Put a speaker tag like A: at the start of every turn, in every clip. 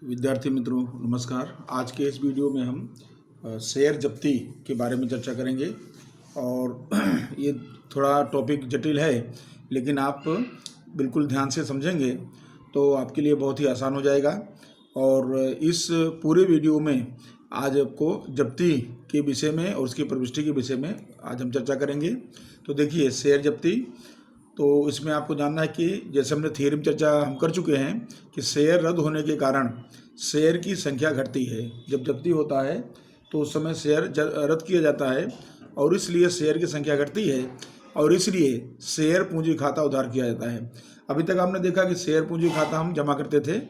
A: विद्यार्थी मित्रों नमस्कार। आज के इस वीडियो में हम शेयर जब्ती के बारे में चर्चा करेंगे और ये थोड़ा टॉपिक जटिल है, लेकिन आप बिल्कुल ध्यान से समझेंगे तो आपके लिए बहुत ही आसान हो जाएगा। और इस पूरे वीडियो में आज आपको जब्ती के विषय में और उसकी प्रविष्टि के विषय में आज हम चर्चा करेंगे। तो देखिए, शेयर जब्ती, तो इसमें आपको जानना है कि जैसे हमने थियरी में चर्चा हम कर चुके हैं कि शेयर रद्द होने के कारण शेयर की संख्या घटती है। जब जब्ती होता है तो उस समय शेयर रद्द किया जाता है और इसलिए शेयर की संख्या घटती है और इसलिए शेयर पूंजी खाता उधार किया जाता है। अभी तक आपने देखा कि शेयर पूंजी खाता हम जमा करते थे,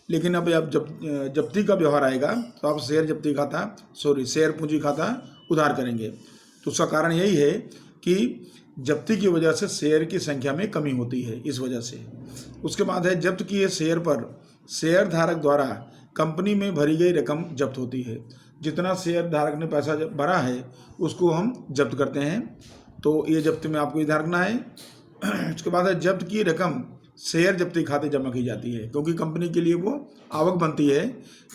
A: लेकिन अब जब्ती का व्यवहार आएगा तो आप शेयर पूंजी खाता उधार करेंगे। तो उसका कारण यही है कि जब्ती की वजह से शेयर की संख्या में कमी होती है, इस वजह से। उसके बाद है जब्त किए शेयर पर शेयर धारक द्वारा कंपनी में भरी गई रकम जब्त होती है। जितना शेयर धारक ने पैसा भरा है उसको हम जब्त करते हैं, तो ये जब्त में आपको ध्यान रखना है। उसके बाद है जब्त की रकम शेयर जब्ती खाते जमा की जाती है, क्योंकि कंपनी के लिए वो आवक बनती है।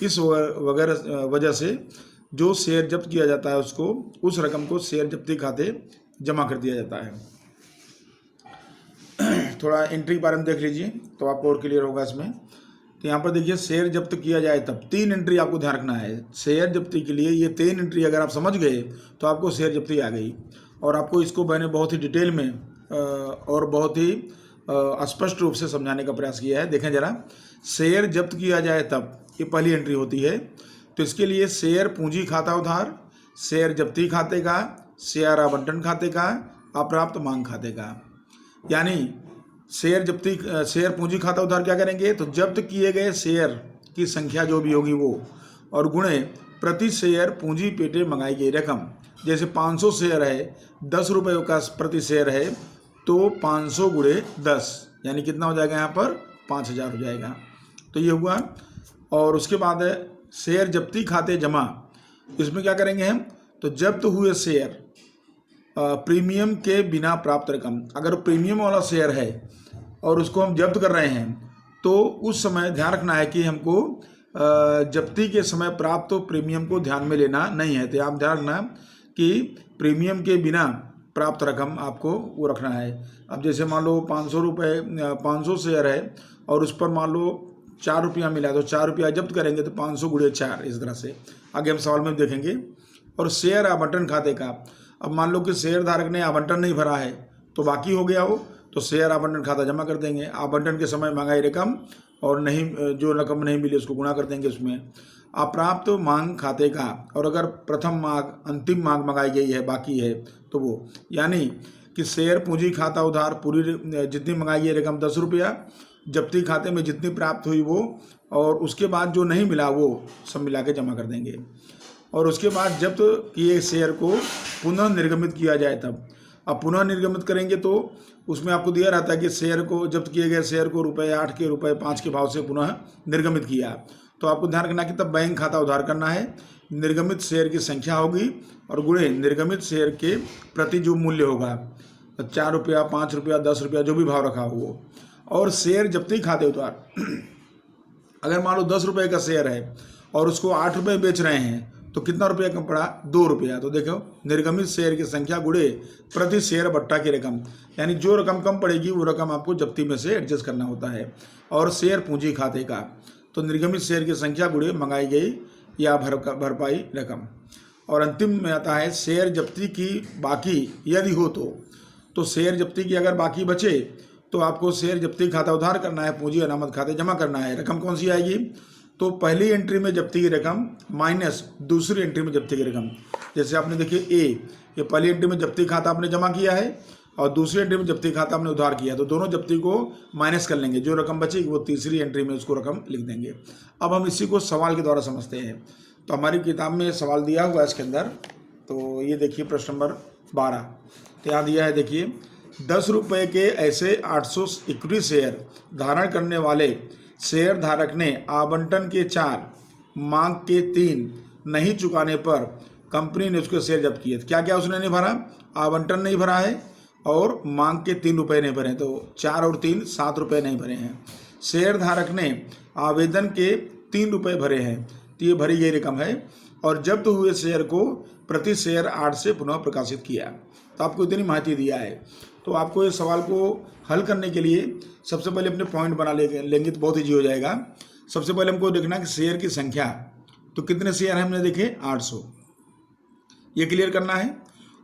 A: इस वजह से जो शेयर जब्त किया जाता है उसको उस रकम को शेयर जब्ती खाते जमा कर दिया जाता है। थोड़ा एंट्री के बारे में देख लीजिए तो आपको और क्लियर होगा इसमें। तो यहाँ पर देखिए, शेयर जब्त किया जाए तब 3 एंट्री आपको ध्यान रखना है। शेयर जब्ती के लिए ये 3 एंट्री अगर आप समझ गए तो आपको शेयर जब्ती आ गई। और आपको इसको मैंने बहुत ही डिटेल में और बहुत ही स्पष्ट रूप से समझाने का प्रयास किया है। देखें जरा, शेयर जब्त किया जाए तब ये पहली एंट्री होती है। तो इसके लिए शेयर पूंजी खाता उधार, शेयर जब्ती खाते का, शेयर आवंटन खाते का, अप्राप्त मांग खाते का। यानी शेयर पूंजी खाता उधार क्या करेंगे, तो जब्त किए गए शेयर की संख्या जो भी होगी वो और गुणे प्रति शेयर पूंजी पेटे मंगाई गई रकम। जैसे 500 शेयर है, 10 रुपये का प्रति शेयर है, तो 500 गुणे 10 यानी कितना हो जाएगा, यहाँ पर 5000 हो जाएगा। तो ये हुआ। और उसके बाद है शेयर जब्ती खाते जमा। इसमें क्या करेंगे हम, तो जब्त हुए शेयर प्रीमियम के बिना प्राप्त रकम। अगर प्रीमियम वाला शेयर है और उसको हम जब्त कर रहे हैं तो उस समय ध्यान रखना है कि हमको जब्ती के समय प्राप्त प्रीमियम को ध्यान में लेना नहीं है। तो आप ध्यान रखना कि प्रीमियम के बिना प्राप्त रकम आपको वो रखना है। अब जैसे मान लो 500 शेयर है और उस पर मान लो 4 रुपया मिला, तो 4 रुपया जब्त करेंगे तो 500 गुणे 4, इस तरह से आगे हम सवाल में देखेंगे। और शेयर आवंटन खाते का, अब मान लो कि शेयर धारक ने आवंटन नहीं भरा है तो बाकी हो गया हो, तो शेयर आवंटन खाता जमा कर देंगे। आवंटन के समय मंगाई रकम और नहीं, जो रकम नहीं मिली उसको गुणा कर देंगे उसमें। अप्राप्त मांग खाते का, और अगर प्रथम मांग अंतिम मांग मंगाई गई है बाकी है तो वो, यानी कि शेयर पूंजी खाता उधार पूरी जितनी मंगाई गई रकम 10 रुपया, जब्ती खाते में जितनी प्राप्त हुई वो, और उसके बाद जो नहीं मिला वो सब मिला के जमा कर देंगे। और उसके बाद जब्त किए शेयर को पुनः निर्गमित किया जाए तब। अब पुनः निर्गमित करेंगे तो उसमें आपको दिया रहता है कि शेयर को, जब्त किए गए शेयर को ₹8 के ₹5 के भाव से पुनः निर्गमित किया। तो आपको ध्यान रखना कि तब बैंक खाता उधार करना है। निर्गमित शेयर की संख्या होगी और गुणे निर्गमित शेयर के प्रति जो मूल्य होगा, 4 रुपया, 5 रुपया, 10 रुपया, जो भी भाव रखा हो वो। और शेयर जब्ती खाते उधार, अगर मान लो 10 रुपये का शेयर है और उसको 8 रुपये बेच रहे हैं तो कितना रुपया कम पड़ा, 2 रुपया। तो देखो, निर्गमित शेयर की संख्या गुणे प्रति शेयर बट्टा की रकम, यानी जो रकम कम पड़ेगी वो रकम आपको जब्ती में से एडजस्ट करना होता है। और शेयर पूंजी खाते का, तो निर्गमित शेयर की संख्या गुणे मंगाई गई या भरपाई रकम। और अंतिम में आता है शेयर जब्ती की बाकी यदि हो तो शेयर जब्ती की अगर बाकी बचे तो आपको शेयर जब्ती खाता उधार करना है, पूंजी अनामत खाते जमा करना है। रकम कौन सी आएगी, तो पहली एंट्री में जब्ती की रकम माइनस दूसरी एंट्री में जब्ती की रकम। जैसे आपने देखिए ये पहली एंट्री में जब्ती खाता आपने जमा किया है और दूसरी एंट्री में जब्ती खाता आपने उधार किया, तो दोनों जब्ती को माइनस कर लेंगे, जो रकम बचेगी वो तीसरी एंट्री में उसको रकम लिख देंगे। अब हम इसी को सवाल के द्वारा समझते हैं। तो हमारी किताब में सवाल दिया हुआ है इसके अंदर, तो ये देखिए प्रश्न नंबर 12। तो यहाँ दिया है, देखिए 10 रुपये के ऐसे 800 इक्विटी शेयर धारण करने वाले शेयर धारक ने आवंटन के 4, मांग के 3 नहीं चुकाने पर कंपनी ने उसके शेयर जब्त किए। क्या क्या उसने नहीं भरा, आवंटन नहीं भरा है और मांग के 3 रुपये नहीं भरे, तो 4 और 3 7 रुपये नहीं भरे हैं। शेयर धारक ने आवेदन के ₹3 भरे हैं, तो ये भरी गई रकम है। और जब्त हुए शेयर को प्रति शेयर 8 से पुनः प्रकाशित किया। तो आपको इतनी माहिती दिया है। तो आपको इस सवाल को हल करने के लिए सबसे पहले अपने पॉइंट बना लेंगे तो बहुत ईजी हो जाएगा। सबसे पहले हमको देखना कि शेयर की संख्या, तो कितने शेयर हैं हमने देखे 800, ये क्लियर करना है।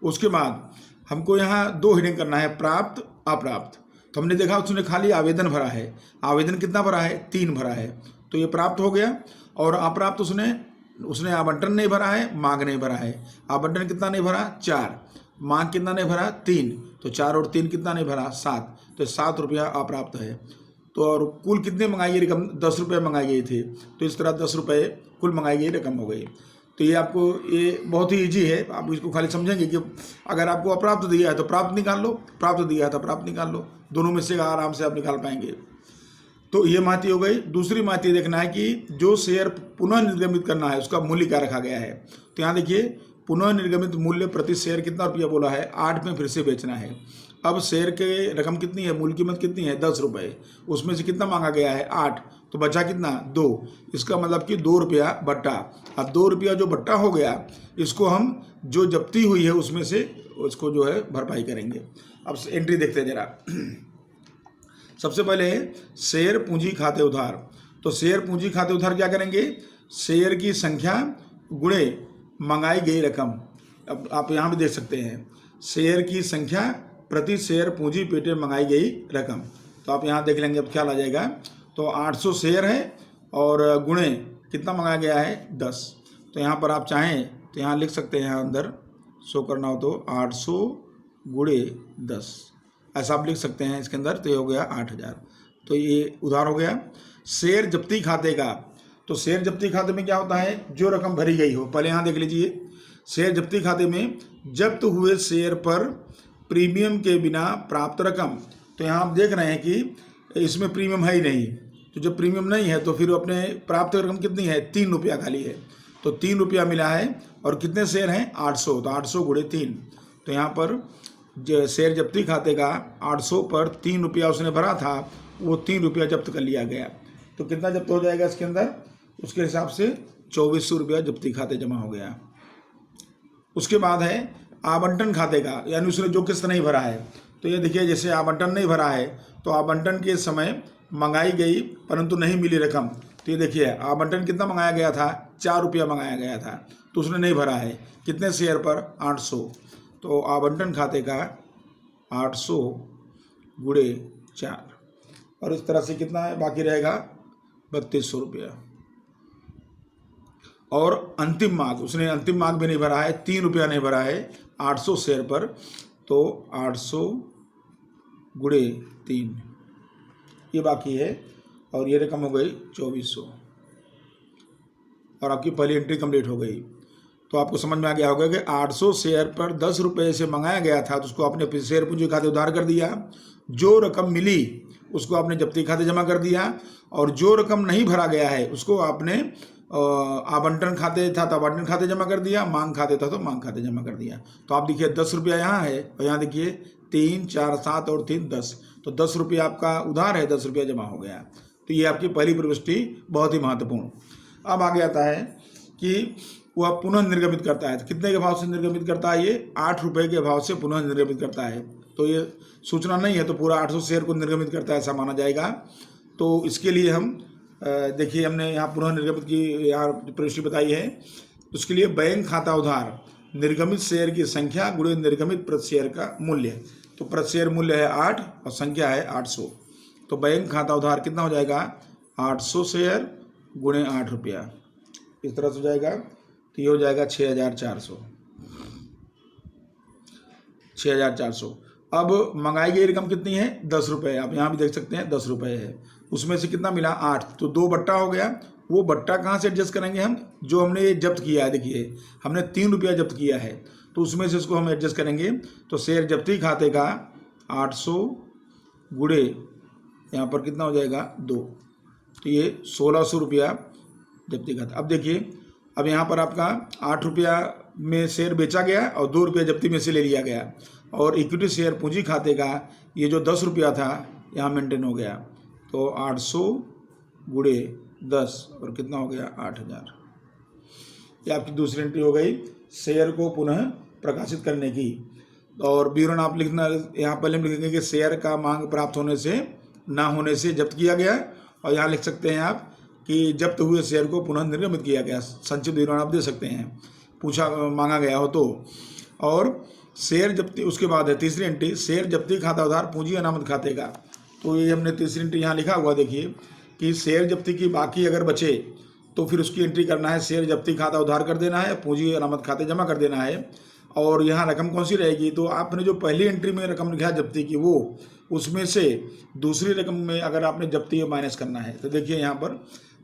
A: उसके बाद हमको यहाँ 2 हेडिंग करना है, प्राप्त अप्राप्त। तो हमने देखा उसने खाली आवेदन भरा है, आवेदन कितना भरा है 3 भरा है, तो ये प्राप्त हो गया। और अप्राप्त उसने आवंटन नहीं भरा है, मांग नहीं भरा है। आवंटन कितना नहीं भरा 4, मांग कितना नहीं भरा 3, तो 4 और 3 कितना नहीं भरा 7, तो 7 रुपया अप्राप्त है। तो और कुल कितने मंगाई गई रकम 10 रुपये मंगाई गई थी, तो इस तरह 10 रुपये कुल मंगाई गई रकम हो गई। तो ये आपको ये बहुत ही ईजी है, आप इसको खाली समझेंगे कि अगर आपको अप्राप्त दिया है तो प्राप्त निकाल लो, प्राप्त दिया है तो प्राप्त निकाल लो, दोनों में से आराम से आप निकाल पाएंगे। तो ये माहिती हो गई। दूसरी माहिती देखना है कि जो शेयर पुनः निर्गमित करना है उसका मूल्य क्या रखा गया है। तो यहाँ देखिए पुनः निर्गमित मूल्य प्रति शेयर कितना रुपया बोला है, 8 में फिर से बेचना है। अब शेयर के रकम कितनी है, मूल कीमत कितनी है 10 रुपये, उसमें से कितना मांगा गया है 8, तो बचा कितना 2, इसका मतलब कि 2 रुपया बट्टा। अब 2 रुपया जो बट्टा हो गया इसको हम जो जब्ती हुई है उसमें से उसको जो है भरपाई करेंगे। अब एंट्री देखते हैं जरा। सबसे पहले शेयर पूंजी खाते उधार। तो शेयर पूंजी खाते उधार क्या करेंगे, शेयर की संख्या गुणे मंगाई गई रकम। अब आप यहाँ भी देख सकते हैं शेयर की संख्या प्रति शेयर पूंजी पेटे मंगाई गई रकम। तो आप यहाँ देख लेंगे अब क्या आ जाएगा। तो 800 शेयर है और गुणे कितना मंगाया गया है 10। तो यहाँ पर आप चाहें तो यहाँ लिख सकते हैं, यहाँ अंदर शो करना हो तो 800 गुणे 10 ऐसा आप लिख सकते हैं इसके अंदर। तो ये हो गया 8000। तो ये उधार हो गया। शेयर जब्ती खाते का, तो शेयर जब्ती खाते में क्या होता है, जो रकम भरी गई हो। पहले यहाँ देख लीजिए, शेयर जब्ती खाते में जब्त हुए शेयर पर प्रीमियम के बिना प्राप्त रकम। तो यहाँ आप देख रहे हैं कि इसमें प्रीमियम है ही नहीं, तो जब प्रीमियम नहीं है तो फिर अपने प्राप्त रकम कितनी है 3 रुपया खाली है। तो 3 रुपया मिला है और कितने शेयर हैं 800, तो 800 गुणे 3। तो यहाँ पर शेयर जब्ती खाते का 800 पर 3 रुपया उसने भरा था, वो 3 रुपया जब्त कर लिया गया। तो कितना जब्त हो जाएगा इसके अंदर, उसके हिसाब से 2400 रुपया जब्ती खाते जमा हो गया। उसके बाद है आवंटन खाते का, यानी उसने जो किस्त नहीं भरा है। तो ये देखिए जैसे आवंटन नहीं भरा है तो आवंटन के समय मंगाई गई परंतु नहीं मिली रकम। तो ये देखिए आवंटन कितना मंगाया गया था 4 रुपया मंगाया गया था, तो उसने नहीं भरा है। कितने शेयर पर 800। तो आवंटन खाते का 800 गुणे 4 और इस तरह से कितना है बाकी रहेगा 3200 रुपया। और अंतिम मांग, उसने अंतिम मांग भी नहीं भरा है, 3 रुपया नहीं भरा है 800 शेयर पर। तो 800 गुणे 3 ये बाकी है और ये रकम हो गई 2400 और आपकी पहली एंट्री कंप्लीट हो गई। तो आपको समझ में आ गया होगा कि 800 शेयर पर 10 रुपये से मंगाया गया था, तो उसको आपने शेयर पूंजी खाते उधार कर दिया। जो रकम मिली उसको आपने जब्ती खाते जमा कर दिया और जो रकम नहीं भरा गया है उसको आपने आवंटन खाते था तो आवंटन खाते जमा कर दिया, मांग खाते था तो मांग खाते जमा कर दिया। तो आप देखिए 10 रुपया यहाँ है और यहाँ देखिए 3 4 7 और 3 10, तो 10 रुपया आपका उधार है, 10 रुपया जमा हो गया। तो ये आपकी पहली प्रविष्टि बहुत ही महत्वपूर्ण। अब आगे आता है कि वह पुनः निर्गमित करता है। तो कितने के भाव से निर्गमित करता है, ये 8 रुपये के भाव से पुनः निर्गमित करता है। तो ये सूचना नहीं है तो पूरा 800 शेयर को निर्गमित करता है ऐसा माना जाएगा। तो इसके लिए हम देखिए हमने यहाँ पुनः निर्गमित की यहाँ प्रविष्टि बताई है। उसके लिए बैंक खाता उधार निर्गमित शेयर की संख्या गुणे निर्गमित प्रति शेयर का मूल्य। तो प्रति शेयर मूल्य है 8 और संख्या है 800। तो बैंक खाता उधार कितना हो जाएगा 800 शेयर गुणे 8 रुपया, इस तरह से हो जाएगा। तो ये हो जाएगा 6400। अब मंगाई गई रकम कितनी है 10 रुपये। आप यहाँ भी देख सकते हैं 10 रुपये है, उसमें से कितना मिला 8, तो 2 बट्टा हो गया। वो बट्टा कहाँ से एडजस्ट करेंगे हम, जो हमने ये जब्त किया है, देखिए हमने 3 रुपया जब्त किया है तो उसमें से इसको हम एडजस्ट करेंगे। तो शेयर जब्ती खाते का 800 गुणे यहाँ पर कितना हो जाएगा 2, तो ये 1600 रुपया जब्ती खाता। अब देखिए अब यहाँ पर आपका 8 रुपया में शेयर बेचा गया और 2 रुपया जब्ती में से ले लिया गया और इक्विटी शेयर पूंजी खाते का ये जो 10 रुपया था यहाँ मेंटेन हो गया। तो 800 गुणे 10 और कितना हो गया 8000। ये आपकी दूसरी एंट्री हो गई शेयर को पुनः प्रकाशित करने की। और विवरण आप लिखना यहाँ पहले हम लिखेंगे कि शेयर का मांग प्राप्त होने से ना होने से जब्त किया गया, और यहाँ लिख सकते हैं आप कि जब्त हुए शेयर को पुनः निर्गमित किया गया। संक्षिप्त विवरण आप दे सकते हैं, पूछा मांगा गया हो तो। और शेयर जब्ती, उसके बाद है तीसरी एंट्री शेयर जब्ती खाता उधार पूंजी अनामत खाते का। तो ये हमने तीसरी एंट्री यहाँ लिखा हुआ देखिए कि शेयर जब्ती की बाकी अगर बचे तो फिर उसकी एंट्री करना है, शेयर जब्ती खाता उधार कर देना है, पूंजी अनामत खाते जमा कर देना है। और यहाँ रकम कौन सी रहेगी, तो आपने जो पहली एंट्री में रकम लिखा है जब्ती की, वो उसमें से दूसरी रकम में अगर आपने जब्ती माइनस करना है तो देखिए यहाँ पर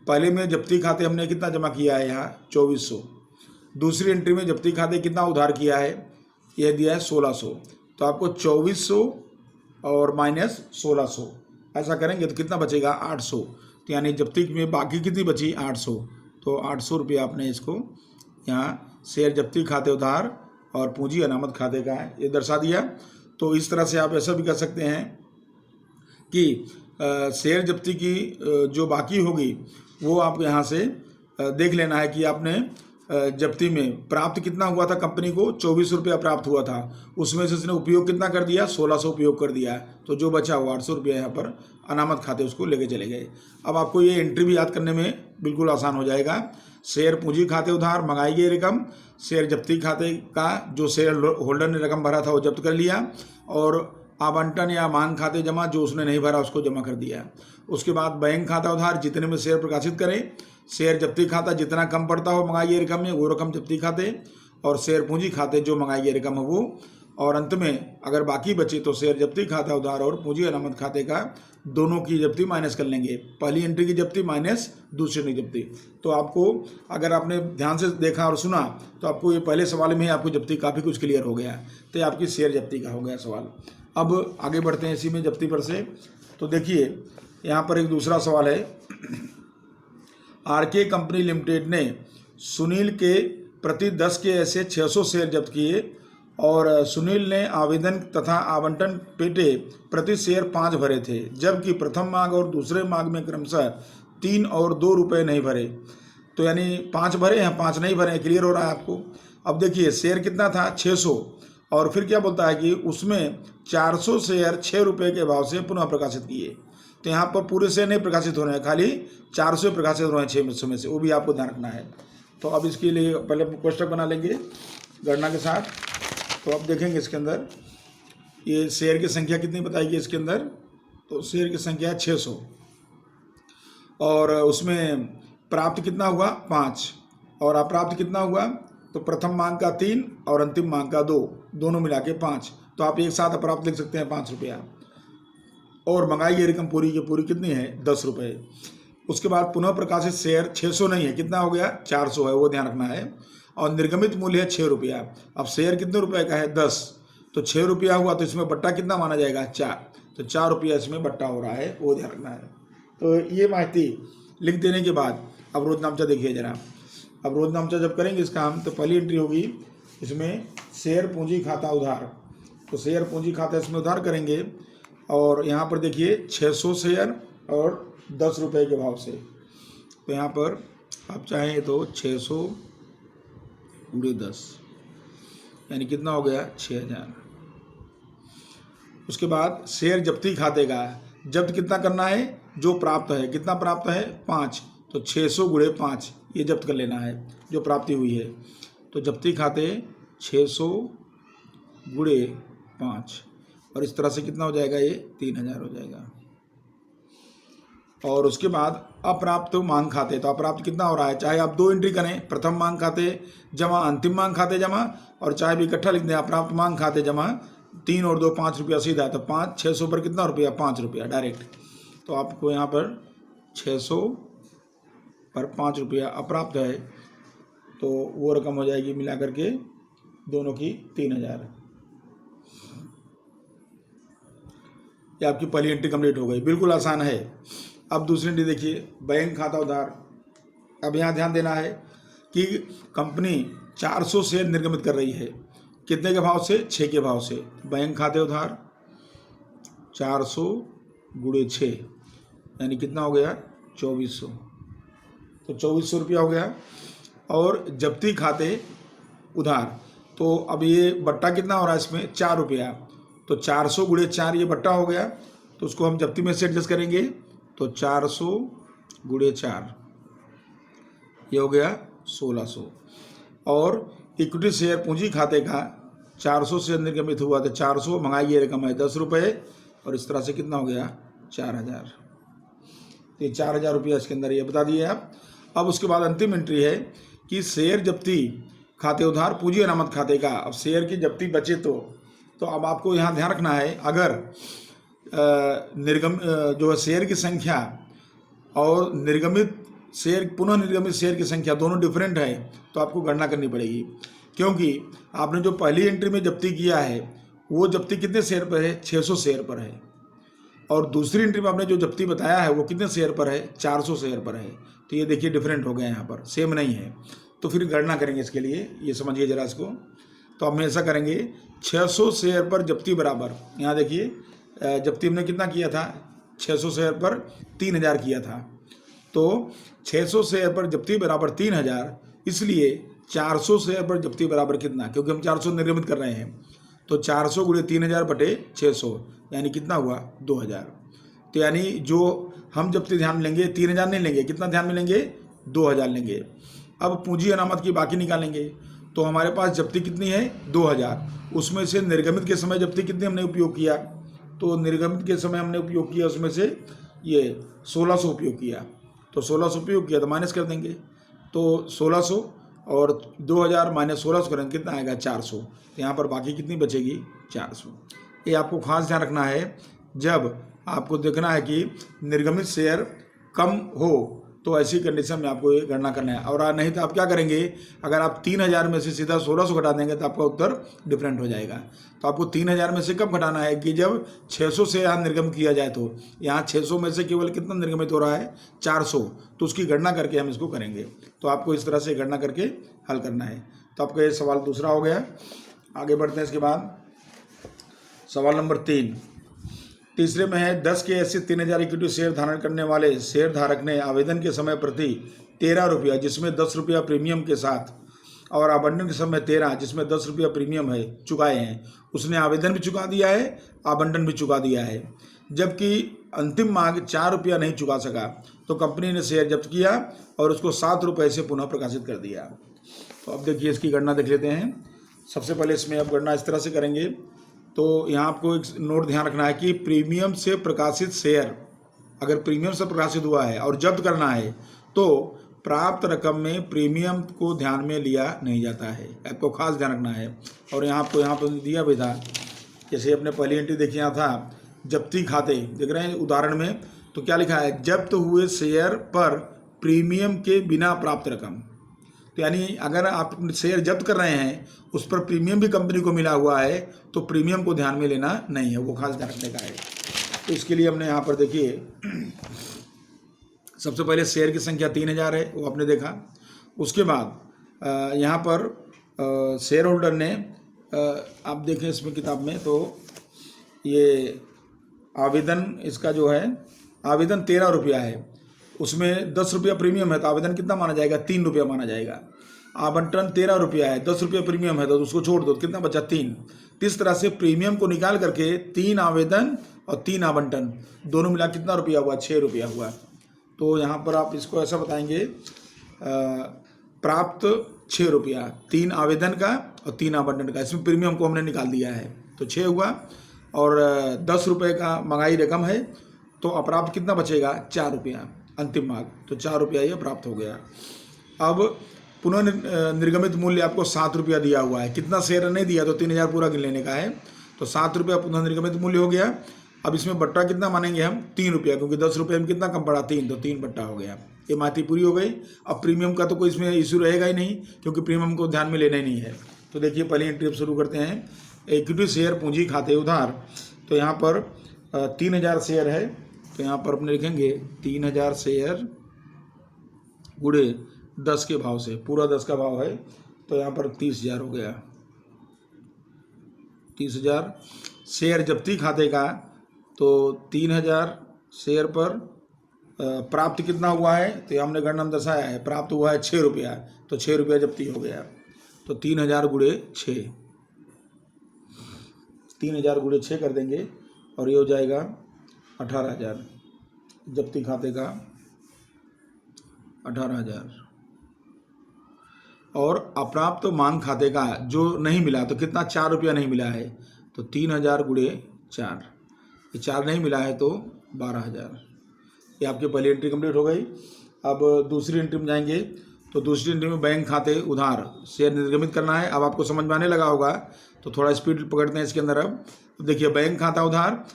A: पहले में जब्ती खाते हमने कितना जमा किया है, यहाँ 2400। दूसरी एंट्री में जब्ती खाते कितना उधार किया है, यह दिया है 1600। तो आपको 2400 और माइनस 1600 ऐसा करेंगे तो कितना बचेगा 800। तो यानी जब्ती में बाकी कितनी बची 800। तो 800 रुपये आपने इसको यहाँ शेयर जब्ती खाते उधार और पूंजी अनामत खाते का ये दर्शा दिया। तो इस तरह से आप ऐसा भी कर सकते हैं कि शेयर जब्ती की जो बाकी होगी वो आप यहाँ से देख लेना है कि आपने जब्ती में प्राप्त कितना हुआ था, कंपनी को 24 रुपया प्राप्त हुआ था, उसमें से उसने उपयोग कितना कर दिया 1600 उपयोग कर दिया। तो जो बचा हुआ 800 रुपया यहाँ पर अनामत खाते उसको लेके चले गए। अब आपको ये एंट्री भी याद करने में बिल्कुल आसान हो जाएगा। शेयर पूंजी खाते उधार मंगाई गई रकम, शेयर जब्ती खाते का जो शेयर होल्डर ने रकम भरा था वो जब्त कर लिया, और आवंटन या मांग खाते जमा जो उसने नहीं भरा उसको जमा कर दिया। उसके बाद बैंक खाता उधार जितने में शेयर प्रकाशित करें, शेयर जब्ती खाता जितना कम पड़ता हो मंगाई गई रकम में वो रकम जब्ती खाते, और शेयर पूंजी खाते जो मंगाई गई रकम है वो, और अंत में अगर बाकी बचे तो शेयर जब्ती खाता उधार और पूंजी अनामत खाते का दोनों की जब्ती माइनस कर लेंगे। पहली एंट्री की जब्ती माइनस दूसरी की जब्ती। तो आपको अगर आपने ध्यान से देखा और सुना तो आपको ये पहले सवाल में ही आपको जब्ती काफ़ी कुछ क्लियर हो गया। तो ये आपकी शेयर जब्ती का हो गया सवाल। अब आगे बढ़ते हैं इसी में जब्ती पर से। तो देखिए यहाँ पर एक दूसरा सवाल है। आरके कंपनी लिमिटेड ने सुनील के प्रति 10 के ऐसे 600 शेयर जब्त किए, और सुनील ने आवेदन तथा आवंटन पेटे प्रति शेयर 5 भरे थे, जबकि प्रथम मांग और दूसरे मांग में क्रमशः 3 और 2 रुपये नहीं भरे। तो यानी 5 भरे हैं 5 नहीं भरे हैं। क्लियर हो रहा है आपको। अब देखिए शेयर कितना था 600, और फिर क्या बोलता है कि उसमें 400 शेयर 6 रुपये के भाव से पुनः प्रकाशित किए। तो यहाँ पर पूरे शेयर नहीं प्रकाशित हो रहे हैं, खाली 400 प्रकाशित हो रहे हैं 600 में से, वो भी आपको ध्यान रखना है। तो अब इसके लिए पहले कोष्ठक बना लेंगे गणना के साथ। तो अब देखेंगे इसके अंदर ये शेयर की संख्या कितनी बताएगी इसके अंदर, तो शेयर की संख्या है 600, और उसमें प्राप्त कितना हुआ 5, और अप्राप्त कितना हुआ, तो प्रथम मांग का 3 और अंतिम मांग का 2, दोनों मिला के 5। तो आप एक साथ अप्राप्त लिख सकते हैं 5 रुपया, और मंगाई गई रकम पूरी की पूरी कितनी है 10 रुपये। उसके बाद पुनः प्रकाशित शेयर 600 नहीं है, कितना हो गया 400 है, वो ध्यान रखना है, और निर्गमित मूल्य है 6 रुपया। अब शेयर कितने रुपए का है 10, तो 6 रुपया हुआ तो इसमें बट्टा कितना माना जाएगा 4, तो 4 रुपया इसमें बट्टा हो रहा है, वो ध्यान रखना है। तो ये माहिती लिख देने के बाद अब रोजनामचा देखिए जरा। अब रोजनामचा जब करेंगे इसका हम, तो पहली एंट्री होगी इसमें शेयर पूंजी खाता उधार। तो शेयर पूंजी खाता इसमें उधार करेंगे, और यहाँ पर देखिए 600 शेयर और 10 रुपये के भाव से। तो यहाँ पर आप चाहें तो 600 × 10 यानी कितना हो गया 6000। उसके बाद शेयर जब्ती खाते का जब्त कितना करना है, जो प्राप्त है, कितना प्राप्त है 5, तो 600 × 5 ये जब्त कर लेना है जो प्राप्ति हुई है। तो जब्ती खाते 600 × 5, और इस तरह से कितना हो जाएगा ये 3000 हो जाएगा। और उसके बाद अप्राप्त मांग खाते, तो अप्राप्त कितना हो रहा है, चाहे आप 2 एंट्री करें, प्रथम मांग खाते जमा अंतिम मांग खाते जमा, और चाहे भी इकट्ठा लिख दें अप्राप्त मांग खाते जमा 3 और 2 5 रुपया सीधा। तो 5 600 पर कितना रुपया 5 रुपया डायरेक्ट। तो आपको यहाँ पर 600 पर 5 रुपया अप्राप्त है, तो वो रकम हो जाएगी मिला करके दोनों की 3000। ये आपकी पहली एंट्री कंप्लीट हो गई, बिल्कुल आसान है। अब दूसरी एंट्री देखिए बैंक खाता उधार। अब यहाँ ध्यान देना है कि कंपनी 400 शेयर निर्गमित कर रही है, कितने के भाव से 6 के भाव से। बैंक खाते उधार 400 × 6 यानी कितना हो गया 2400। तो 2400 रुपया हो गया। और जब्ती खाते उधार, तो अब ये बट्टा कितना हो रहा है इसमें 4 रुपया, तो 400 गुणे 4 ये बट्टा हो गया, तो उसको हम जब्ती में से एडजस्ट करेंगे, तो 400 गुणे 4 ये हो गया 1600। और इक्विटी शेयर पूंजी खाते का 400 से निर्गमित हुआ तो 400, महंगाई ये रकम है 10 रुपये, और इस तरह से कितना हो गया 4000। तो ये 4000 रुपया इसके अंदर ये बता दिए आप। अब उसके बाद अंतिम एंट्री है कि शेयर जब्ती खाते उधार पूंजी अनामत खाते का। अब शेयर की जब्ती बचे तो अब आपको यहाँ ध्यान रखना है, अगर जो है शेयर की संख्या और निर्गमित शेयर, पुनः निर्गमित शेयर की संख्या दोनों डिफरेंट है, तो आपको गणना करनी पड़ेगी, क्योंकि आपने जो पहली एंट्री में जब्ती किया है वो जब्ती कितने शेयर पर है 600 शेयर पर है, और दूसरी एंट्री में आपने जो जब्ती बताया है वो कितने शेयर पर है 400 शेयर पर है। तो ये देखिए डिफरेंट हो गया, यहाँ पर सेम नहीं है, तो फिर गणना करेंगे इसके लिए, ये समझिए जरा इसको। तो हम ऐसा करेंगे 600 शेयर पर जब्ती बराबर, यहाँ देखिए जब्ती हमने कितना किया था 600 शेयर पर 3000 किया था, तो 600 शेयर पर जब्ती बराबर 3000, इसलिए 400 शेयर पर जब्ती बराबर कितना, क्योंकि हम 400 निर्गमित कर रहे हैं, तो 400 गुणे 3000 बटे 600 यानी कितना हुआ 2000। तो यानी जो हम जब्ती ध्यान में लेंगे 3000 नहीं लेंगे, कितना ध्यान में लेंगे 2000 लेंगे। अब पूंजी अनामत की बाकी निकालेंगे, तो हमारे पास जब्ती कितनी है 2000, उसमें से निर्गमित के समय जब्ती कितनी हमने उपयोग किया, तो निर्गमित के समय हमने उपयोग किया उसमें से ये 1600 उपयोग किया, तो 1600 उपयोग किया तो माइनस कर देंगे, तो 1600 और 2000 माइनस 1600 करेंगे कितना आएगा 400, तो यहाँ पर बाकी कितनी बचेगी 400। ये आपको खास ध्यान रखना है, जब आपको देखना है कि निर्गमित शेयर कम हो तो ऐसी कंडीशन में आपको ये गणना करना है, और नहीं तो आप क्या करेंगे, अगर आप 3000 में से सीधा 1600 घटा देंगे तो आपका उत्तर डिफरेंट हो जाएगा। तो आपको 3000 में से कब घटाना है कि जब 600 से यहाँ निर्गमित किया जाए, तो यहाँ 600 में से केवल कितना निर्गमित हो रहा है 400, तो उसकी गणना करके हम इसको करेंगे। तो आपको इस तरह से गणना करके हल करना है। तो आपका ये सवाल दूसरा हो गया। आगे बढ़ते हैं, इसके बाद सवाल नंबर 3। तीसरे में है 10 के ऐसे 3000 इक्विटी शेयर धारण करने वाले शेयर धारक ने आवेदन के समय प्रति 13 रुपया, जिसमें 10 रुपया प्रीमियम के साथ, और आवंटन के समय 13 जिसमें 10 रुपया प्रीमियम है चुकाए हैं। उसने आवेदन भी चुका दिया है, आवंटन भी चुका दिया है, जबकि अंतिम मांग 4 रुपया नहीं चुका सका, तो कंपनी ने शेयर जब्त किया और उसको 7 रुपये से पुनः प्रकाशित कर दिया। तो अब देखिए इसकी गणना देख लेते हैं। सबसे पहले इसमें अब गणना इस तरह से करेंगे, तो यहाँ आपको एक नोट ध्यान रखना है कि प्रीमियम से प्रकाशित शेयर, अगर प्रीमियम से प्रकाशित हुआ है और जब्त करना है तो प्राप्त रकम में प्रीमियम को ध्यान में लिया नहीं जाता है, आपको खास ध्यान रखना है। और यहाँ पर दिया भी था, जैसे अपने पहली एंट्री देखिए यहाँ था जब्ती खाते, देख रहे हैं उदाहरण में, तो क्या लिखा है जब्त हुए शेयर पर प्रीमियम के बिना प्राप्त रकम। तो यानी अगर आप शेयर जब्त कर रहे हैं उस पर प्रीमियम भी कंपनी को मिला हुआ है, तो प्रीमियम को ध्यान में लेना नहीं है, वो खास ध्यान रखने का है। तो इसके लिए हमने यहाँ पर देखिए सबसे पहले शेयर की संख्या 3000 है, वो आपने देखा। उसके बाद यहाँ पर शेयर होल्डर ने आप देखें इसमें किताब में, तो ये आवेदन इसका जो है आवेदन 13 रुपया है, उसमें 10 रुपया प्रीमियम है, तो आवेदन कितना माना जाएगा 3 रुपया माना जाएगा। आवंटन 13 रुपया है, 10 रुपया प्रीमियम है, तो उसको छोड़ दो, कितना बचा 3। इस तरह से प्रीमियम को निकाल करके 3 आवेदन और 3 आवंटन दोनों मिला कितना रुपया हुआ 6 रुपया हुआ। तो यहाँ पर आप इसको ऐसा बताएंगे प्राप्त 6 रुपया, 3 आवेदन का और 3 आवंटन का, इसमें प्रीमियम को हमने निकाल दिया है, तो 6 हुआ। और 10 रुपये का महंगाई रकम है, तो अप्राप्त कितना बचेगा 4 रुपया अंतिम मांग, तो 4 रुपया ये प्राप्त हो गया। अब पुनः निर्गमित मूल्य आपको 7 रुपया दिया हुआ है, कितना शेयर नहीं दिया तो 3000 पूरा गिन लेने का है, तो 7 रुपया पुनः निर्गमित मूल्य हो गया। अब इसमें बट्टा कितना मानेंगे हम 3 रुपया, क्योंकि 10 रुपये में कितना कम पड़ा 3, तो 3 बट्टा हो गया। ये माती पूरी हो गई। अब प्रीमियम का तो कोई इसमें इशू रहेगा ही नहीं, क्योंकि प्रीमियम को ध्यान में लेना ही नहीं है। तो देखिए पहली एंट्री अब शुरू करते हैं, इक्विटी शेयर पूंजी खाते उधार। तो यहाँ पर 3000 शेयर है, तो यहाँ पर अपने लिखेंगे 3000 शेयर गुणे 10 के भाव से, पूरा 10 का भाव है, तो यहाँ पर 30,000 हो गया। 30,000 शेयर जब्ती खाते का, तो 3000 शेयर पर प्राप्त कितना हुआ है, तो हमने गणना में दर्शाया है, प्राप्त हुआ है 6 रुपया, तो 6 रुपया जब्ती हो गया। तो 3000 गुणे 6, 3000 गुणे 6 कर देंगे और ये हो जाएगा 18,000, जब्ती खाते का 18,000। और अप्राप्त मांग खाते का जो नहीं मिला, तो कितना, 4 रुपया नहीं मिला है, तो 3000 गुणे 4, ये 4 नहीं मिला है तो 12,000। ये आपकी पहली एंट्री कंप्लीट हो गई। अब दूसरी एंट्री में जाएंगे, तो दूसरी एंट्री में बैंक खाते उधार शेयर निर्गमित करना है। अब आपको समझ में आने लगा होगा, तो थोड़ा स्पीड पकड़ते हैं इसके अंदर। अब तो देखिए, बैंक खाता उधार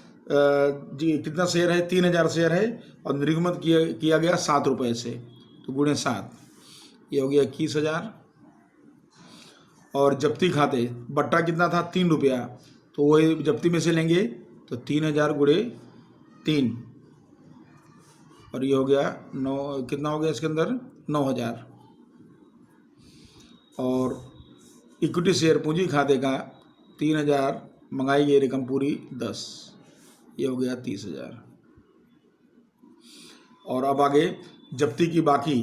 A: जी कितना शेयर है, 3000 शेयर है और निर्गमित किया गया 7 रुपये से, तो गुणे 7, ये हो गया 21,000। और जब्ती खाते बट्टा कितना था, 3 रुपया, तो वही जब्ती में से लेंगे, तो 3000 गुणे 3, और ये हो गया 9, कितना हो गया इसके अंदर 9,000। और इक्विटी शेयर पूंजी खाते का 3000, मंगाई गई रकम पूरी 10, ये हो गया 30,000। और अब आगे जब्ती की बाकी,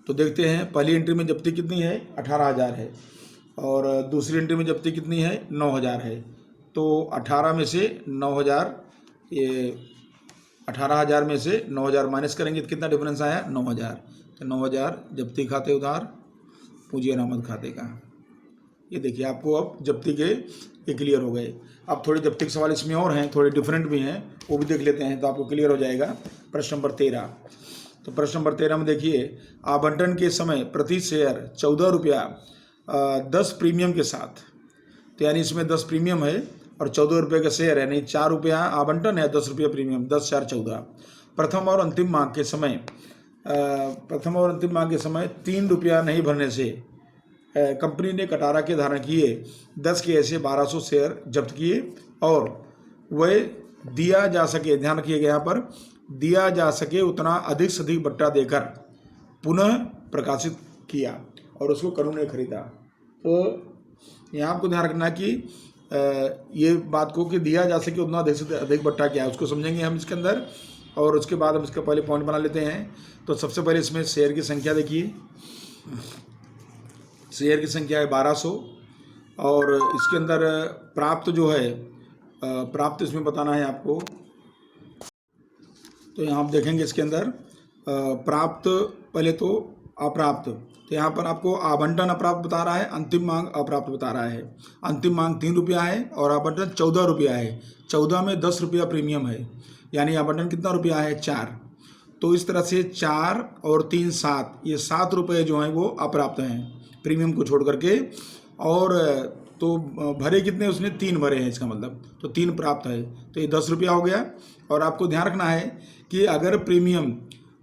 A: तो देखते हैं पहली एंट्री में जब्ती कितनी है, 18,000 है, और दूसरी एंट्री में जब्ती कितनी है, 9,000 है। तो 18 में से 9,000, ये 18,000 में से 9,000 माइनस करेंगे तो कितना डिफरेंस आया, 9,000। तो 9,000 जब्ती खाते उधार पूंजी अनामत खाते का। ये देखिए, आपको अब जब्ती के ये क्लियर हो गए। अब थोड़े जब्ती के सवाल इसमें और हैं, थोड़े डिफरेंट भी हैं, वो भी देख लेते हैं तो आपको क्लियर हो जाएगा। प्रश्न नंबर 13, तो प्रश्न नंबर 13 में देखिए, आवंटन के समय प्रति शेयर 14 रुपया 10 प्रीमियम के साथ, तो यानी इसमें 10 प्रीमियम है और 14 रुपये का शेयर है, नहीं 4 रुपया आवंटन है, 10 रुपया प्रीमियम, 10 4 14। प्रथम और अंतिम मांग के समय 3 रुपया नहीं भरने से कंपनी ने कटारा के धारण किए 10 के ऐसे 1200 शेयर जब्त किए और वह दिया जा सके, ध्यान रखिएगा यहाँ पर, दिया जा सके उतना अधिक से अधिक बट्टा देकर पुनः प्रकाशित किया और उसको करुण ने खरीदा। तो यहाँ आपको ध्यान रखना कि ये बात को कि दिया जा सके उतना अधिक से अधिक बट्टा क्या है उसको समझेंगे हम इसके अंदर, और उसके बाद हम इसका पहले पॉइंट बना लेते हैं। तो सबसे पहले इसमें शेयर की संख्या देखिए, शेयर की संख्या है 1200 और इसके अंदर प्राप्त जो है, प्राप्त इसमें बताना है आपको। तो यहाँ आप देखेंगे इसके अंदर प्राप्त, पहले तो अप्राप्त, तो यहाँ पर आपको आवंटन अप्राप्त बता रहा है, अंतिम मांग अप्राप्त बता रहा है। अंतिम मांग 3 रुपया है और आवंटन 14 रुपया है, 14 में 10 रुपया प्रीमियम है, यानी आवंटन कितना रुपया है, 4। तो इस तरह से 4 और 3 7, ये 7 रुपये जो हैं वो अप्राप्त हैं प्रीमियम को छोड़ करके। और तो भरे कितने उसने, 3 भरे हैं, इसका मतलब तो 3 प्राप्त है, तो ये 10 रुपया हो गया। और आपको ध्यान रखना है कि अगर प्रीमियम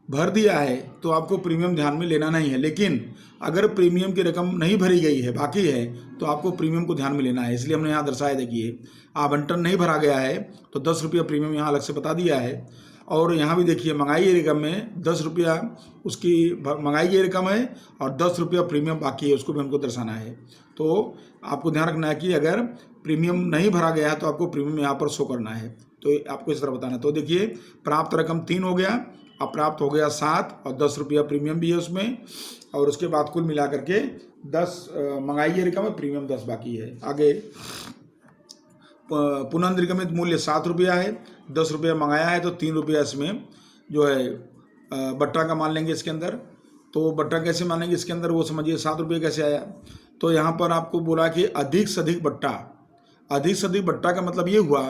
A: भर दिया है तो आपको प्रीमियम ध्यान में लेना नहीं है, लेकिन अगर प्रीमियम की रकम नहीं भरी गई है, बाकी है, तो आपको प्रीमियम को ध्यान में लेना है। इसलिए हमने यहाँ दर्शाया, देखिए आवंटन नहीं भरा गया है तो 10 रुपया प्रीमियम यहाँ अलग से बता दिया है। और यहाँ भी देखिए मंगाई गई रकम में 10 रुपया उसकी मंगाई गई रकम है और 10 रुपया प्रीमियम बाकी है, उसको भी हमको दर्शाना है। तो आपको ध्यान रखना है कि अगर प्रीमियम नहीं भरा गया है तो आपको प्रीमियम यहाँ पर शो करना है, तो आपको इस तरह बताना है। तो देखिए प्राप्त रकम 3 हो गया, अप्राप्त हो गया 7 और 10 रुपया प्रीमियम भी है उसमें, और उसके बाद कुल मिला करके 10 मंगाई गई रकम है, प्रीमियम 10 बाकी है। आगे पुनः निर्गमित मूल्य 7 रुपया है, 10 रुपया मंगाया है, तो 3 रुपया इसमें जो है बट्टा का मान लेंगे इसके अंदर। तो बट्टा कैसे मानेंगे इसके अंदर वो समझिए, 7 रुपये कैसे आया। तो यहाँ पर आपको बोला कि अधिक से अधिक बट्टा, अधिक से अधिक बट्टा का मतलब ये हुआ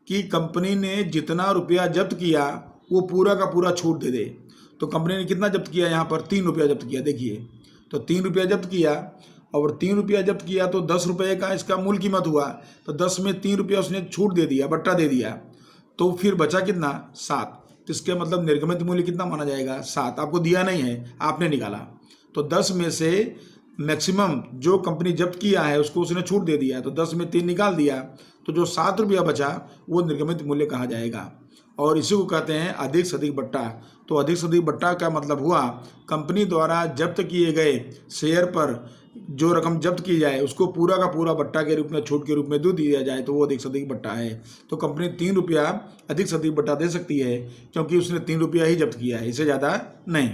A: कि कंपनी ने जितना रुपया जब्त किया वो पूरा का पूरा छूट दे दे। तो कंपनी ने कितना जब्त किया, यहाँ पर 3 रुपया जब्त किया, देखिए तो 3 रुपया जब्त किया, और 3 रुपया जब्त किया तो 10 रुपये का इसका मूल कीमत हुआ, तो 10 में 3 रुपया उसने छूट दे दिया, बट्टा दे दिया, तो फिर बचा कितना, 7। तो इसके मतलब निर्गमित मूल्य कितना माना जाएगा, 7। आपको दिया नहीं है, आपने निकाला, तो 10 में से मैक्सिमम जो कंपनी जब्त किया है उसको उसने छूट दे दिया, तो 10 में 3 निकाल दिया, तो जो 7 रुपया बचा वो निर्गमित मूल्य कहा जाएगा। और इसी को कहते हैं अधिक से अधिक बट्टा। तो अधिक से अधिक बट्टा का मतलब हुआ कंपनी द्वारा जब्त किए गए शेयर पर जो रकम जब्त की जाए उसको पूरा का पूरा बट्टा के रूप में छूट के रूप में दे दिया जाए तो वो अधिक से अधिक बट्टा है। तो कंपनी 3 रुपया अधिक से अधिक बट्टा दे सकती है क्योंकि उसने 3 रुपया ही जब्त किया है, इससे ज़्यादा नहीं।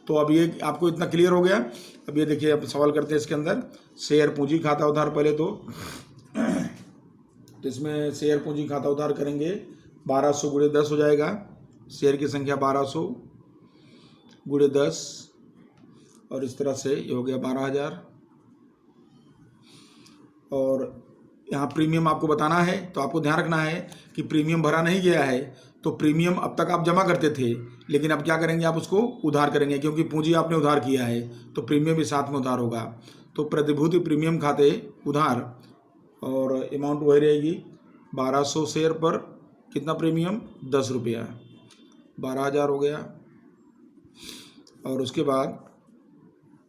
A: तो अब ये आपको इतना क्लियर हो गया। अब ये देखिए, अब सवाल करते हैं इसके अंदर शेयर पूंजी खाता उधार। पहले तो इसमें शेयर पूंजी खाता उधार करेंगे, 1200 गुणे 10 हो जाएगा। शेयर की संख्या 1200 गुणे 10 और इस तरह से ये हो गया 12,000। और यहाँ प्रीमियम आपको बताना है, तो आपको ध्यान रखना है कि प्रीमियम भरा नहीं गया है तो प्रीमियम अब तक आप जमा करते थे, लेकिन अब क्या करेंगे, आप उसको उधार करेंगे क्योंकि पूंजी आपने उधार किया है तो प्रीमियम भी साथ में उधार होगा। तो प्रतिभूति प्रीमियम खाते उधार और अमाउंट वही रहेगी 1200 शेयर पर कितना प्रीमियम 10 रुपया, 12,000 हो गया। और उसके बाद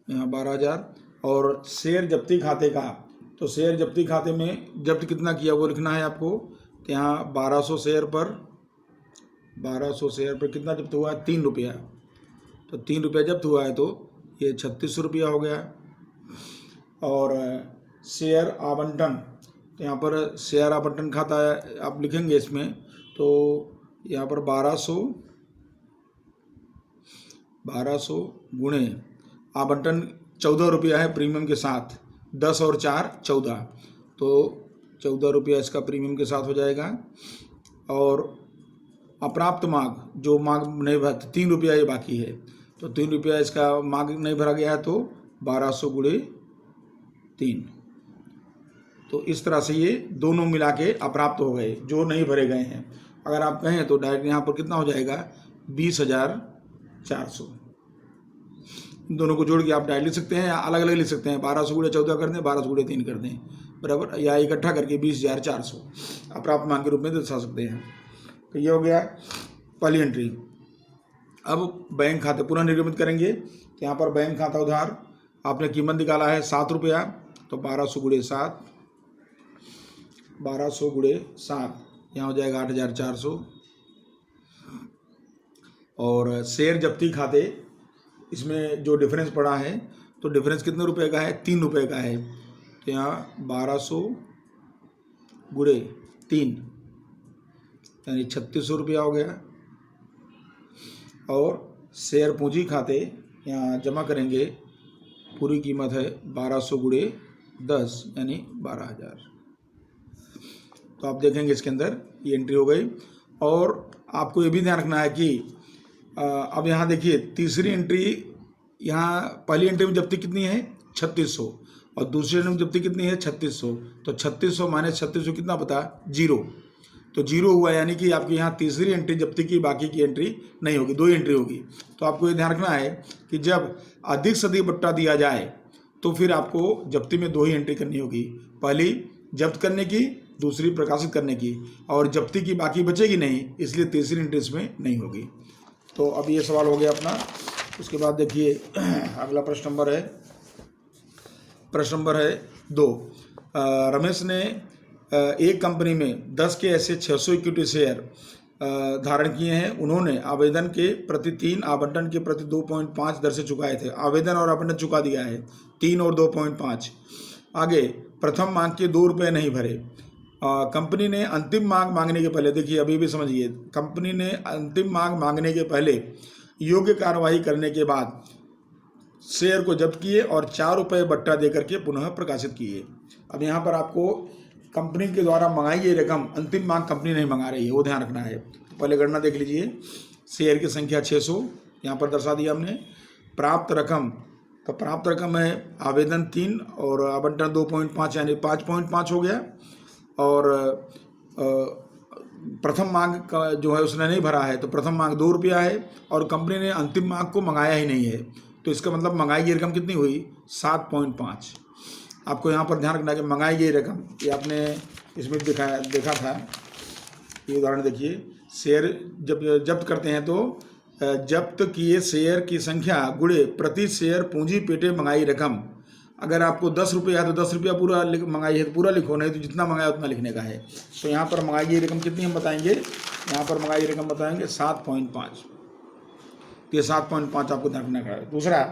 A: यहाँ 12,000 और शेयर जब्ती खाते का, तो शेयर जब्ती खाते में जब्त कितना किया वो लिखना है आपको। तो यहाँ 1200 शेयर पर कितना जब्त हुआ है 3 रुपया, तो 3 रुपया जब्त हुआ है तो ये 3600 रुपया हो गया। और शेयर आवंटन, तो यहाँ पर शेयर आवंटन खाता आप लिखेंगे इसमें, तो यहाँ पर 1200 गुणे आवंटन 14 रुपया है प्रीमियम के साथ, 10 और 4 14, तो 14 रुपया इसका प्रीमियम के साथ हो जाएगा। और अप्राप्त मांग, जो मांग नहीं भरा 3 रुपया ये बाकी है, तो 3 रुपया इसका मांग नहीं भरा गया है तो 1200 गुणे 3। तो इस तरह से ये दोनों मिला के अप्राप्त हो गए जो नहीं भरे गए हैं। अगर आप कहें तो डायरेक्ट यहाँ पर कितना हो जाएगा 20,400। दोनों को जोड़ के आप डायरेक्ट लिख सकते हैं या अलग अलग लिख सकते हैं, 1200 गुणे 14 कर दें, 1200 गुणे 3 कर दें बराबर, या इकट्ठा करके 20,400 अप्राप्त मांग के रूप में दर्शा सकते हैं। तो ये हो गया पहली एंट्री। अब बैंक खाते पुनः निर्गमित करेंगे, तो यहाँ पर बैंक खाता उधार आपने कीमत निकाला है 7 रुपया, तो 1200 गुणे 7, 1200 गुणे 7 यहाँ हो जाएगा 8,400। और शेयर जब्ती खाते, इसमें जो डिफरेंस पड़ा है तो डिफरेंस कितने रुपए का है 3 रुपये का है, तो यहाँ 1200 गुणे 3 यानी 3600 रुपया हो गया। और शेयर पूंजी खाते यहाँ जमा करेंगे, पूरी कीमत है 1200 गुणे 10 यानी 12,000। तो आप देखेंगे इसके अंदर ये एंट्री हो गई। और आपको ये भी ध्यान रखना है कि अब यहाँ देखिए तीसरी एंट्री, यहाँ पहली एंट्री में जब्ती कितनी है 3600 और दूसरी एंट्री में जब्ती कितनी है 3600, तो 3600 माइनस 3600 कितना पता 0, तो 0 हुआ, यानी कि आपकी यहाँ तीसरी एंट्री जब्ती की, बाकी की एंट्री नहीं होगी, 2 एंट्री होगी। तो आपको ये ध्यान रखना है कि जब अधिक से अधिक बट्टा दिया जाए तो फिर आपको जब्ती में 2 ही एंट्री करनी होगी, पहली जब्त करने की, दूसरी प्रकाशित करने की, और जब्ती की बाकी बचेगी नहीं, इसलिए तीसरी एंट्री इसमें नहीं होगी। तो अब ये सवाल हो गया अपना। उसके बाद देखिए अगला प्रश्न नंबर है 2। रमेश ने एक कंपनी में 10 के ऐसे 600 इक्विटी शेयर धारण किए हैं। उन्होंने आवेदन के प्रति 3, आवंटन के प्रति 2.5 दर से चुकाए थे। आवेदन और आवंटन चुका दिया है 3 और 2.5। आगे प्रथम मांग के 2 रुपये नहीं भरे। कंपनी ने अंतिम मांग मांगने के पहले, देखिए अभी भी समझिए, कंपनी ने अंतिम मांग मांगने के पहले योग्य कार्रवाई करने के बाद शेयर को जब्त किए और 4 रुपये बट्टा देकर के पुनः प्रकाशित किए। अब यहाँ पर आपको कंपनी के द्वारा मंगाई गई रकम अंतिम मांग कंपनी नहीं मंगा रही है, वो ध्यान रखना है। पहले गणना देख लीजिए, शेयर की संख्या 600 यहाँ पर दर्शा दिया हमने। प्राप्त रकम, तो प्राप्त रकम है आवेदन 3 और आवंटन 2.5 यानी 5.5 हो गया। और प्रथम मांग का जो है उसने नहीं भरा है, तो प्रथम मांग 2 रुपया है और कंपनी ने अंतिम मांग को मंगाया ही नहीं है, तो इसका मतलब मंगाई गई रकम कितनी हुई 7.5। आपको यहाँ पर ध्यान रखना है कि मंगाई गई रकम, ये आपने इसमें देखा था, ये उदाहरण देखिए, शेयर जब जब्त करते हैं तो जब्त किए शेयर की संख्या गुणे प्रति शेयर पूंजी पेटे मंगाई रकम। अगर आपको 10 रुपया है तो 10 रुपया पूरा मंगाई है तो पूरा लिखो, नहीं तो जितना मंगाया उतना लिखने का है। तो यहाँ पर मंगाई गई रकम कितनी हम बताएंगे, यहाँ पर मंगाई रकम बताएंगे 7.5, तो ये 7.5 आपको ध्यान रखना है। दूसरा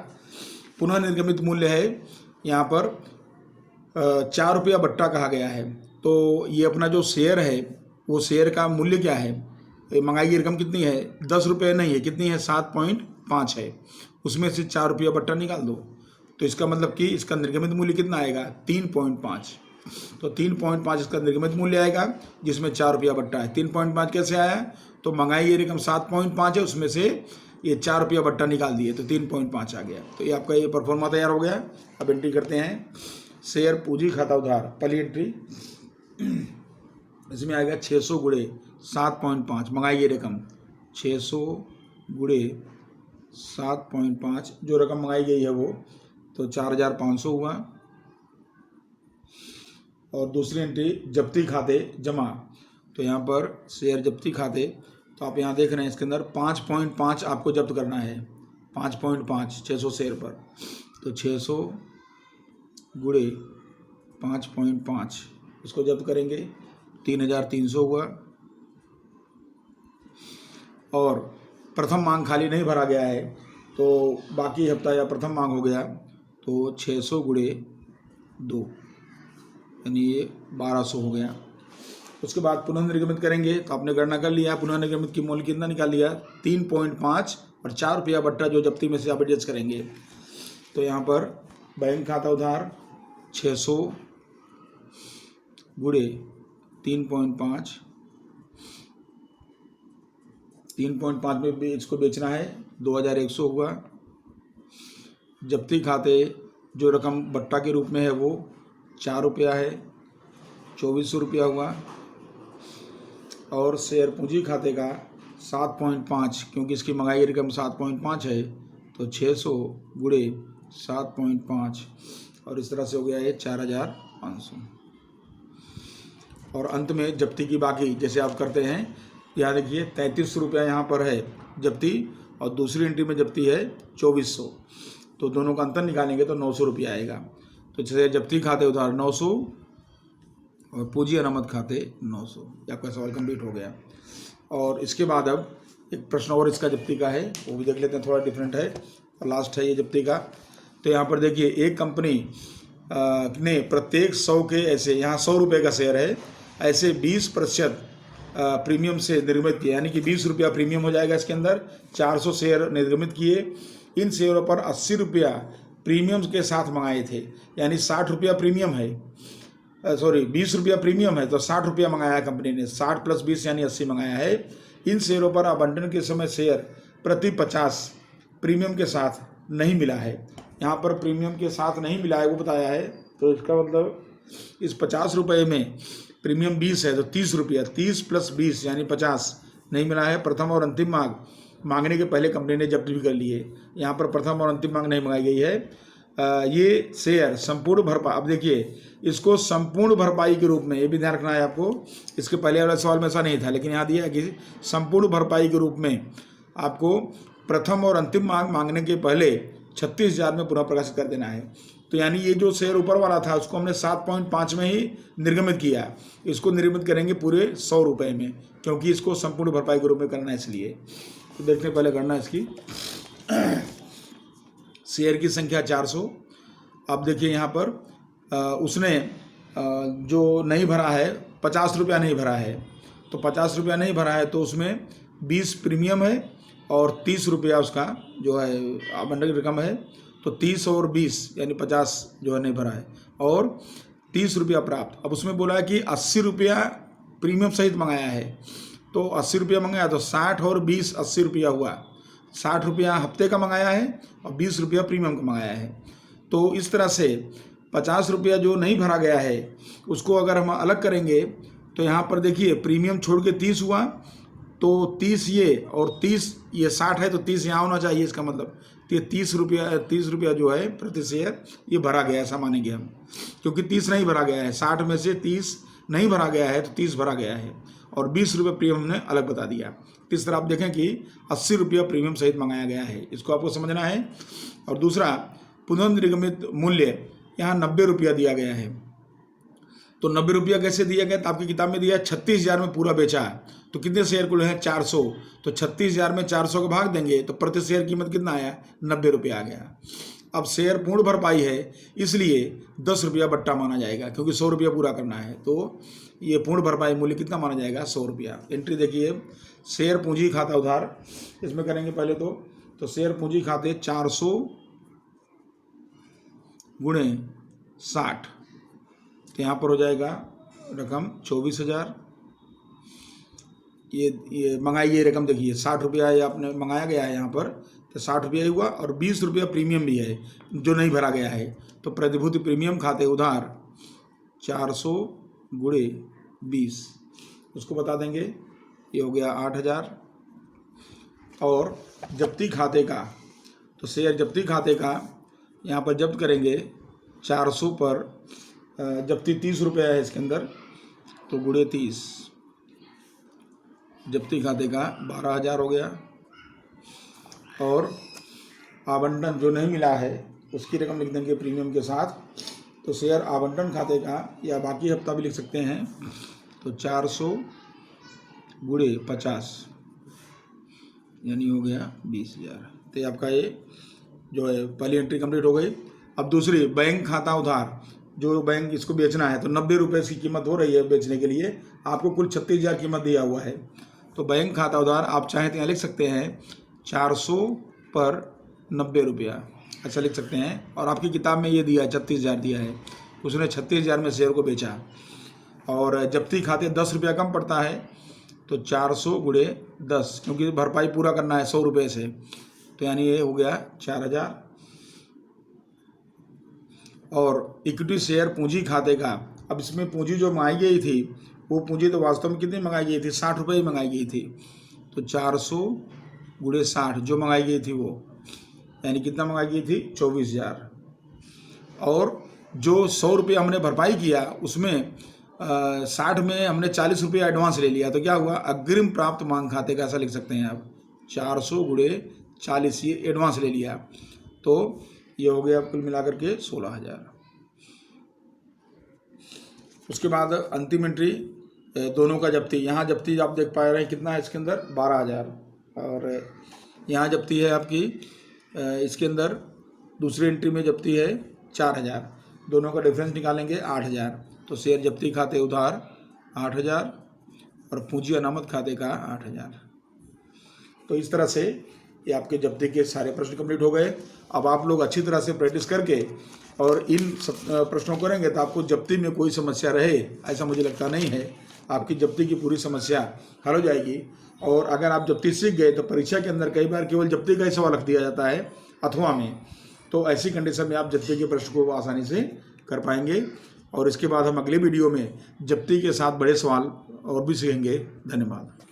A: पुनः निर्गमित मूल्य है यहाँ पर 4 रुपया बट्टा कहा गया है। तो ये अपना जो शेयर है वो शेयर का मूल्य क्या है, महंगाई की रकम कितनी है, 10 रुपये नहीं है, कितनी है, 7.5 है। उसमें से 4 रुपया बट्टा निकाल दो, तो इसका मतलब कि इसका निर्गमित मूल्य कितना आएगा, 3.5। तो 3.5 इसका निर्गमित मूल्य आएगा, जिसमें 4 रुपया बट्टा है। 3.5 कैसे आया, तो महंगाई की रकम 7.5 है, उसमें से ये 4 रुपया बट्टा निकाल दिए तो 3.5 आ गया। तो ये आपका ये परफॉर्मा तैयार हो गया। अब एंट्री करते हैं, शेयर पूंजी खाता उधार, पहली एंट्री इसमें आएगा 600 गुणे 7.5, महंगाई की रकम 600 गुणे 7.5, जो रकम मंगाई गई है वो तो 4,500 हुआ। और दूसरी एंट्री जब्ती खाते जमा, तो यहाँ पर शेयर जब्ती खाते, तो आप यहाँ देख रहे हैं इसके अंदर 5.5 आपको जब्त करना है, 5.5 600 शेयर पर, तो 600 गुणे 5.5 इसको जब्त करेंगे, 3,300 हुआ। और प्रथम मांग खाली नहीं भरा गया है, तो बाकी हफ्ता या प्रथम मांग हो गया, तो 600 गुणे 2 यानी ये 1200 हो गया। उसके बाद पुनर्निर्गमित करेंगे, तो आपने गणना कर लिया, पुनर्निर्गमित की मूल्य कितना निकाल लिया, 3.5 और 4 रुपया बट्टा जो जब्ती में से आप एडजस्ट करेंगे। तो यहाँ पर बैंक खाता उधार 600 गुणे 3.5, 3.5 में भी इसको बेचना है, 2,100 हुआ। जब्ती खाते जो रकम बट्टा के रूप में है वो 4 रुपया है, 2,400 रुपया हुआ। और शेयर पूंजी खाते का 7.5, क्योंकि इसकी महंगाई रकम 7.5 है, तो 600 गुणे 7.5 और इस तरह से हो गया ये 4,500। और अंत में जब्ती की बाकी जैसे आप करते हैं, यहाँ देखिए 33 रुपया यहाँ पर है जब्ती, और दूसरी एंट्री में जब्ती है 2,400, तो दोनों का अंतर निकालेंगे तो 900 रुपया आएगा। तो जैसे जब्ती खाते उधार 900 और पूंजी अनामत खाते 900, ये आपका सवाल कंप्लीट हो गया। और इसके बाद अब एक प्रश्न और इसका जब्ती का है, वो भी देख लेते हैं, थोड़ा डिफरेंट है और लास्ट है ये जब्ती का। तो यहाँ पर देखिए एक कंपनी ने प्रत्येक 100 के ऐसे, यहाँ 100 रुपये का शेयर है, ऐसे 20% प्रीमियम से निर्गमित किया, यानी कि 20 रुपया प्रीमियम हो जाएगा इसके अंदर। 400 शेयर निर्गमित किए, इन शेयरों पर 80 रुपया प्रीमियम के साथ मंगाए थे, यानी 60 रुपया प्रीमियम है, 20 रुपया प्रीमियम है, तो 60 रुपया मंगाया कंपनी ने, 60 + 20 यानी 80 मंगाया है। इन शेयरों पर आवंटन के समय शेयर प्रति 50 प्रीमियम के साथ नहीं मिला है, यहाँ पर प्रीमियम के साथ नहीं मिला है वो बताया है। तो इसका मतलब इस 50 रुपये में प्रीमियम 20 है, तो 30 रुपया, 30 + 20 यानी 50 नहीं मिला है। प्रथम और अंतिम मांग मांगने के पहले कंपनी ने जब्त भी कर लिए, यहाँ पर प्रथम और अंतिम मांग नहीं मंगाई गई है। ये शेयर संपूर्ण भरपाई, अब देखिए इसको संपूर्ण भरपाई के रूप में, ये भी ध्यान रखना है आपको, इसके पहले वाले सवाल में ऐसा नहीं था, लेकिन यहाँ दिया है कि संपूर्ण भरपाई के रूप में आपको प्रथम और अंतिम मांग मांगने के पहले 36,000 में पुनः प्रकाशित कर देना है। तो यानी ये जो शेयर ऊपर वाला था उसको हमने 7.5 में ही निर्गमित किया, इसको निर्गमित करेंगे पूरे 100 रुपये में, क्योंकि इसको संपूर्ण भरपाई के रूप में करना है इसलिए। तो देखते पहले करना इसकी शेयर की संख्या 400। अब देखिए यहाँ पर उसने जो नहीं भरा है 50 रुपया नहीं भरा है, तो 50 रुपया नहीं भरा है, तो उसमें 20 प्रीमियम है और 30 रुपया उसका जो है आवंटन की रकम है, तो 30 और 20 यानी 50 जो है नहीं भरा है, और 30 रुपया प्राप्त। अब उसमें बोला है कि 80 रुपया प्रीमियम सहित मंगाया है, तो 80 रुपया मंगाया, तो 60 और 20 80 रुपया हुआ, 60 रुपया हफ्ते का मंगाया है और 20 रुपया प्रीमियम का मंगाया है। तो इस तरह से 50 रुपया जो नहीं भरा गया है उसको अगर हम अलग करेंगे, तो यहाँ पर देखिए प्रीमियम छोड़ के 30 हुआ, तो 30 ये और 30 ये 60 है, तो 30 यहाँ होना चाहिए, इसका मतलब ये 30 रुपया जो है प्रति शेयर ये भरा गया है, ऐसा मानेंगे हम, क्योंकि 30 नहीं भरा गया है, 60 में से 30 नहीं भरा गया है, तो 30 भरा गया है, और 20 रुपये प्रीमियम ने अलग बता दिया। इस तरह आप देखें कि 80 रुपया प्रीमियम सहित मंगाया गया है, इसको आपको समझना है। और दूसरा पुनर्निर्गमित मूल्य यहाँ 90 रुपया दिया गया है, तो 90 रुपया कैसे दिया गया, तो आपकी किताब में दिया 36,000 में पूरा बेचा, तो कितने शेयर को हैं 400, तो 36,000 में 400 का भाग देंगे तो प्रति शेयर कीमत कितना आया, 90 रुपया आ गया। अब शेयर पूर्ण भरपाई है, इसलिए 10 रुपया बट्टा माना जाएगा, क्योंकि 100 रुपया पूरा करना है। तो ये पूर्ण भरपाई मूल्य कितना माना जाएगा? 100 रुपया। एंट्री देखिए, शेयर पूंजी खाता उधार, इसमें करेंगे पहले तो शेयर पूंजी खाते 400 गुणे 60, तो यहाँ पर हो जाएगा रकम 24,000। ये मंगाई ये रकम देखिए 60 रुपया ये आपने मंगाया गया है यहाँ पर, तो 60 रुपया ही हुआ, और 20 रुपया प्रीमियम भी है जो नहीं भरा गया है। तो प्रतिभूति प्रीमियम खाते उधार 400 गुणे 20, उसको बता देंगे, ये हो गया 8,000। और जब्ती खाते का, तो शेयर जब्ती खाते का यहाँ पर जब्त करेंगे 400 पर, जब्ती 30 रुपया है इसके अंदर, तो गुणे 30, जब्ती खाते का 12,000 हो गया। और आवंटन जो नहीं मिला है उसकी रकम लिख देंगे प्रीमियम के साथ, तो शेयर आवंटन खाते का या बाकी हफ्ता भी लिख सकते हैं, तो 400 गुणे 50 यानी हो गया 20,000। तो आपका ये जो है पहली एंट्री कंप्लीट हो गई। अब दूसरी, बैंक खाता उधार, जो बैंक इसको बेचना है तो 90 रुपये इसकी कीमत हो रही है बेचने के लिए, आपको कुल 36,000 कीमत दिया हुआ है। तो बैंक खाता उधार आप चाहें तो यहाँ लिख सकते हैं 400 पर 90 रुपया, अच्छा लिख सकते हैं। और आपकी किताब में ये दिया है 36,000 दिया है, उसने 36,000 में शेयर को बेचा, और जब्ती खाते 10 रुपया कम पड़ता है, तो 400 गुणे 10, क्योंकि भरपाई पूरा करना है 100 रुपये से, तो यानी ये हो गया 4,000। और इक्विटी शेयर पूंजी खाते का, अब इसमें पूंजी जो मंगाई गई थी वो पूंजी तो वास्तव में कितनी मंगाई गई थी? 60 रुपये ही मंगाई गई थी, तो 400 गुणे 60 जो मंगाई गई थी वो, यानी कितना मंगाई गई थी? 24,000। और जो 100 रुपये हमने भरपाई किया उसमें 60 में हमने 40 रुपये एडवांस ले लिया, तो क्या हुआ? अग्रिम प्राप्त मांग खाते का, ऐसा लिख सकते हैं आप, 400 गुणे 40 ये एडवांस ले लिया, तो ये हो गया कुल मिलाकर के 16,000। उसके बाद अंतिम एंट्री दोनों का जब्ती, यहाँ जब्ती आप देख पा रहे हैं कितना है इसके अंदर? 12,000। और यहाँ जब्ती है आपकी इसके अंदर दूसरी एंट्री में जब्ती है 4,000, दोनों का डिफरेंस निकालेंगे 8,000। तो शेयर जब्ती खाते उधार 8,000 और पूंजी अनामत खाते का 8,000। तो इस तरह से ये आपके जब्ती के सारे प्रश्न कंप्लीट हो गए। अब आप लोग अच्छी तरह से प्रैक्टिस करके और इन प्रश्नों को करेंगे तो आपको जब्ती में कोई समस्या रहे ऐसा मुझे लगता नहीं है। आपकी जब्ती की पूरी समस्या हल हो जाएगी। और अगर आप जब्ती सीख गए तो परीक्षा के अंदर कई बार केवल जब्ती का ही सवाल रख दिया जाता है अथवा में, तो ऐसी कंडीशन में आप जब्ती के प्रश्न को आसानी से कर पाएंगे। और इसके बाद हम अगले वीडियो में जब्ती के साथ बड़े सवाल और भी सीखेंगे। धन्यवाद।